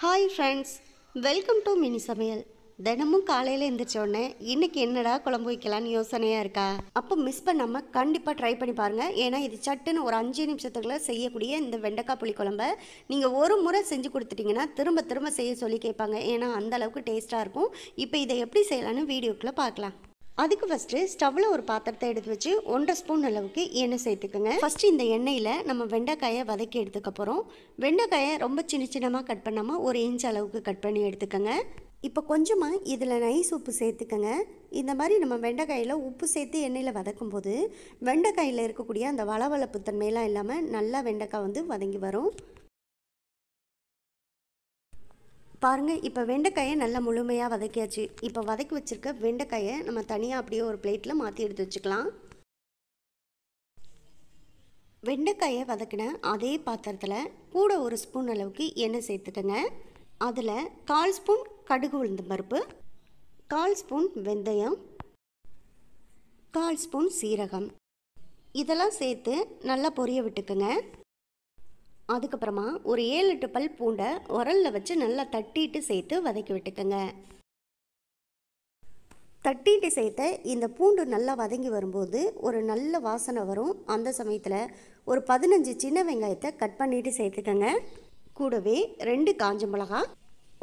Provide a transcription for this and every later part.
Hi friends, welcome to mini சமையல். தினமும் காலையில் எழுந்திரிச்சோடனே இன்றைக்கி என்னடா குழம்பு வைக்கலான்னு யோசனையாக இருக்கா? அப்போ மிஸ் பண்ணாமல் கண்டிப்பாக ட்ரை பண்ணி பாருங்கள். ஏன்னா இது சட்டுன்னு ஒரு 5 நிமிஷத்துக்குள்ளே செய்யக்கூடிய இந்த வெண்டைக்காய் புளி குழம்பை நீங்கள் ஒரு முறை செஞ்சு கொடுத்துட்டிங்கன்னா திரும்ப திரும்ப செய்ய சொல்லி கேட்பாங்க. ஏன்னா அந்தளவுக்கு டேஸ்ட்டாக இருக்கும். இப்போ இதை எப்படி செய்யலான்னு வீடியோக்குள்ளே பார்க்கலாம். அதுக்கு ஃபஸ்ட்டு ஸ்டவ்வில் ஒரு பாத்திரத்தை எடுத்து வச்சு 1.5 ஸ்பூன் அளவுக்கு எண்ணெய் சேர்த்துக்கோங்க. ஃபஸ்ட்டு இந்த எண்ணெயில் நம்ம வெண்டைக்காயை வதக்கி எடுத்துக்க போகிறோம். வெண்டைக்காயை ரொம்ப சின்ன சின்னமாக கட் பண்ணாமல் 1 இன்ச் அளவுக்கு கட் பண்ணி எடுத்துக்கோங்க. இப்போ கொஞ்சமாக இதில் நைஸ் உப்பு சேர்த்துக்கோங்க. இந்த மாதிரி நம்ம வெண்டைக்காயில் உப்பு சேர்த்து எண்ணெயில் வதக்கும் போது வெண்டைக்காயில் இருக்கக்கூடிய அந்த வளவளப்பு தன்மையெல்லாம் இல்லாமல் நல்லா வெண்டைக்காய் வந்து வதங்கி வரும். பாருங்கள், இப்போ வெண்டைக்காயை நல்லா முழுமையாக வதக்கியாச்சு. இப்போ வதக்கி வச்சுருக்க வெண்டைக்காயை நம்ம தனியாக அப்படியே ஒரு பிளேட்டில் மாற்றி எடுத்து வச்சுக்கலாம். வெண்டைக்காயை வதக்கின அதே பாத்திரத்தில் கூட 1 ஸ்பூன் அளவுக்கு எண்ணெய் சேர்த்துக்கங்க. அதில் 1/4 ஸ்பூன் கடுகு உளுந்தம் பருப்பு, 1/4 ஸ்பூன் வெந்தயம், 1/4 ஸ்பூன் சீரகம் இதெல்லாம் சேர்த்து நல்லா பொரிய விட்டுக்குங்க. அதுக்கப்புறமா ஒரு 7-8 பல் பூண்டை உரலில் வச்சு நல்லா தட்டிட்டு சேர்த்து வதக்கி விட்டுக்கோங்க. தட்டிட்டு சேர்த்த இந்த பூண்டு நல்லா வதங்கி வரும்போது ஒரு நல்ல வாசனை வரும். அந்த சமயத்தில் ஒரு 15 சின்ன வெங்காயத்தை கட் பண்ணிவிட்டு சேர்த்துக்கோங்க. கூடவே 2 காஞ்ச மிளகா,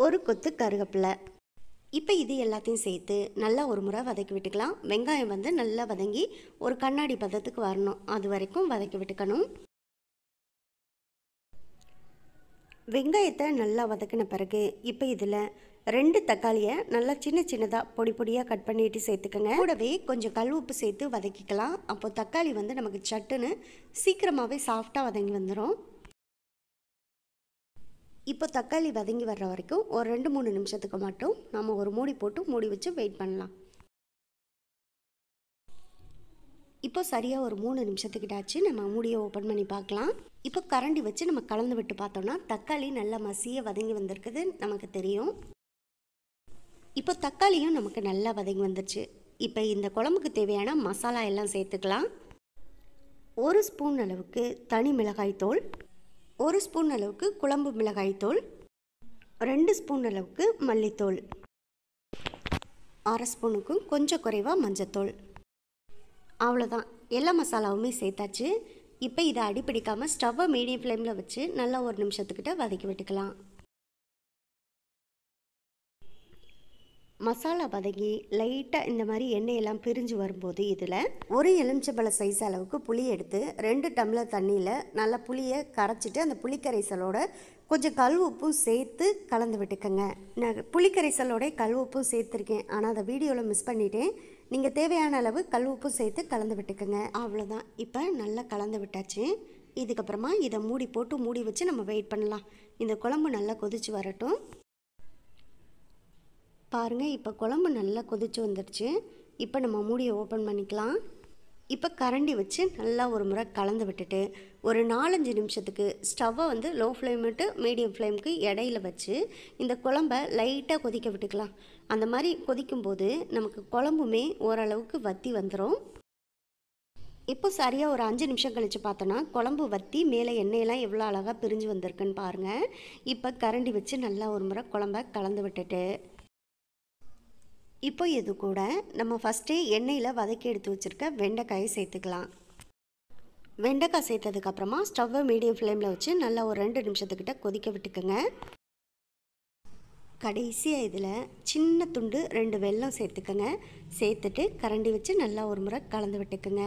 1 கொத்து கருவேப்பிலை. இப்போ இது எல்லாத்தையும் சேர்த்து நல்லா ஒரு முறை வதக்கி விட்டுக்கலாம். வெங்காயம் வந்து நல்லா வதங்கி ஒரு கண்ணாடி பதத்துக்கு வரணும். அது வரைக்கும் வதக்கி விட்டுக்கணும். வெங்காயத்தை நல்லா வதக்கின பிறகு இப்போ இதில் 2 தக்காளியை நல்லா சின்ன சின்னதாக பொடி பொடியாக கட் பண்ணிட்டு சேர்த்துக்கோங்க. கூடவே கொஞ்சம் கல் உப்பு சேர்த்து வதக்கிக்கலாம். அப்போ தக்காளி வந்து நமக்கு சட்டுன்னு சீக்கிரமாகவே சாஃப்டாக வதங்கி வந்துடும். இப்போ தக்காளி வதங்கி வர்ற வரைக்கும் ஒரு 2-3 நிமிஷத்துக்கு மட்டும் நம்ம ஒரு மூடி போட்டு மூடி வச்சு வெயிட் பண்ணலாம். இப்போ சரியாக ஒரு 3 நிமிஷத்துக்கிட்டாச்சு. நம்ம மூடியை ஓப்பன் பண்ணி பார்க்கலாம். இப்போ கரண்டி வச்சு நம்ம கலந்து விட்டு பார்த்தோம்னா தக்காளி நல்லா மசிய வதங்கி வந்திருக்குது நமக்கு தெரியும். இப்போ தக்காளியும் நமக்கு நல்லா வதங்கி வந்துருச்சு. இப்போ இந்த குழம்புக்கு தேவையான மசாலா எல்லாம் சேர்த்துக்கலாம். 1 ஸ்பூன் அளவுக்கு தனி மிளகாய்த்தூள், 1 ஸ்பூன் அளவுக்கு குழம்பு மிளகாய்த்தூள், 2 ஸ்பூன் அளவுக்கு மல்லித்தூள், 1/2 ஸ்பூனுக்கும் கொஞ்சம் குறைவாக மஞ்சத்தூள். அவ்வளோதான், எல்லா மசாலாவுமே சேர்த்தாச்சு. இப்போ இதை அடிப்பிடிக்காமல் ஸ்டவ்வை மீடியம் ஃப்ளேமில் வச்சு நல்லா 1 நிமிஷத்துக்கிட்ட வதக்கி விட்டுக்கலாம். மசாலா வதங்கி லைட்டாக இந்த மாதிரி எண்ணெயெல்லாம் பிரிஞ்சு வரும்போது இதில் 1 எலுமிச்சம்பழ சைஸ் அளவுக்கு புளி எடுத்து 2 டம்ளர் தண்ணியில் நல்லா புளியை கரைச்சிட்டு அந்த புளிக்கரைசலோட கொஞ்சம் கல் உப்பும் சேர்த்து கலந்து விட்டுக்கோங்க. நான் புளிக்கரைசலோட கல் உப்பும் சேர்த்துருக்கேன், ஆனால் அதை வீடியோவில் மிஸ் பண்ணிட்டேன். நீங்கள் தேவையான அளவு கல் உப்பும் சேர்த்து கலந்து விட்டுக்கோங்க. அவ்வளோதான், இப்போ நல்லா கலந்து விட்டாச்சு. இதுக்கப்புறமா இதை மூடி வச்சு நம்ம வெயிட் பண்ணலாம். இந்த குழம்பு நல்லா கொதிச்சு வரட்டும். பாருங்கள், இப்போ குழம்பு நல்லா கொதிச்சு வந்துடுச்சு. இப்போ நம்ம மூடியை ஓப்பன் பண்ணிக்கலாம். இப்போ கரண்டி வச்சு நல்லா ஒரு முறை கலந்து விட்டுட்டு ஒரு 4-5 நிமிஷத்துக்கு ஸ்டவ்வை வந்து லோ ஃப்ளேம் விட்டு மீடியம் ஃப்ளேமுக்கு இடையில வச்சு இந்த குழம்பை லைட்டாக கொதிக்க விட்டுக்கலாம். அந்த மாதிரி கொதிக்கும்போது நமக்கு குழம்புமே ஓரளவுக்கு வற்றி வந்துடும். இப்போ சரியாக ஒரு 5 நிமிஷம் கழித்து பார்த்தோன்னா குழம்பு வற்றி மேலே எண்ணெயெல்லாம் எவ்வளோ அழகாக பிரிஞ்சு வந்திருக்குன்னு பாருங்கள். இப்போ கரண்டி வச்சு நல்லா ஒரு முறை குழம்ப கலந்து விட்டுட்டு இப்போ இது கூட நம்ம ஃபஸ்ட்டே எண்ணெயில் வதக்கி எடுத்து வச்சுருக்க வெண்டைக்காயை சேர்த்துக்கலாம். வெண்டைக்காய் சேர்த்ததுக்கப்புறமா ஸ்டவ்வை மீடியம் ஃப்ளேமில் வச்சு நல்லா ஒரு 2 நிமிஷத்துக்கிட்ட கொதிக்க விட்டுக்குங்க. கடைசியாக இதில் சின்ன துண்டு 2 வெல்லம் சேர்த்துக்கங்க. சேர்த்துட்டு கரண்டி வச்சு நல்லா ஒரு முறை கலந்து விட்டுக்குங்க.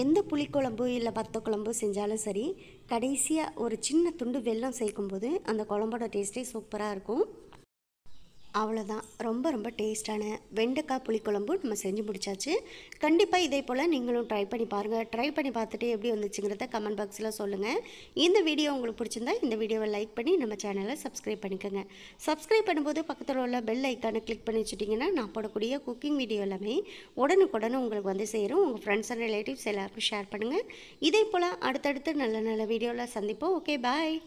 எந்த புளிக்குழம்பு இல்லை வத்த குழம்பு செஞ்சாலும் சரி, கடைசியாக ஒரு சின்ன துண்டு வெல்லம் சேர்க்கும்போது அந்த குழம்போட டேஸ்ட்டே சூப்பராக இருக்கும். அவ்வளோதான், ரொம்ப ரொம்ப டேஸ்டான வெண்டைக்காய் புளிக்குழம்பு நம்ம செஞ்சு முடிச்சாச்சு. கண்டிப்பாக இதே போல் நீங்களும் ட்ரை பண்ணி பாருங்கள். ட்ரை பண்ணி பார்த்துட்டு எப்படி வந்துச்சுங்கிறத கமெண்ட் பாக்ஸில் சொல்லுங்கள். இந்த வீடியோ உங்களுக்கு பிடிச்சிருந்தா இந்த வீடியோவை லைக் பண்ணி நம்ம சேனலை சப்ஸ்கிரைப் பண்ணிக்கோங்க. சப்ஸ்கிரைப் பண்ணும்போது பக்கத்தில் உள்ள பெல் ஐக்கானை கிளிக் பண்ணி வச்சுட்டிங்கன்னா நான் போடக்கூடிய குக்கிங் வீடியோ எல்லாமே உடனுக்குடனே உங்களுக்கு வந்து சேரும். உங்கள் ஃப்ரெண்ட்ஸ் அண்ட் ரிலேட்டிவ்ஸ் எல்லாருக்கும் ஷேர் பண்ணுங்கள். இதே போல் அடுத்தடுத்து நல்ல நல்ல வீடியோவில் சந்திப்போம். ஓகே, பாய்.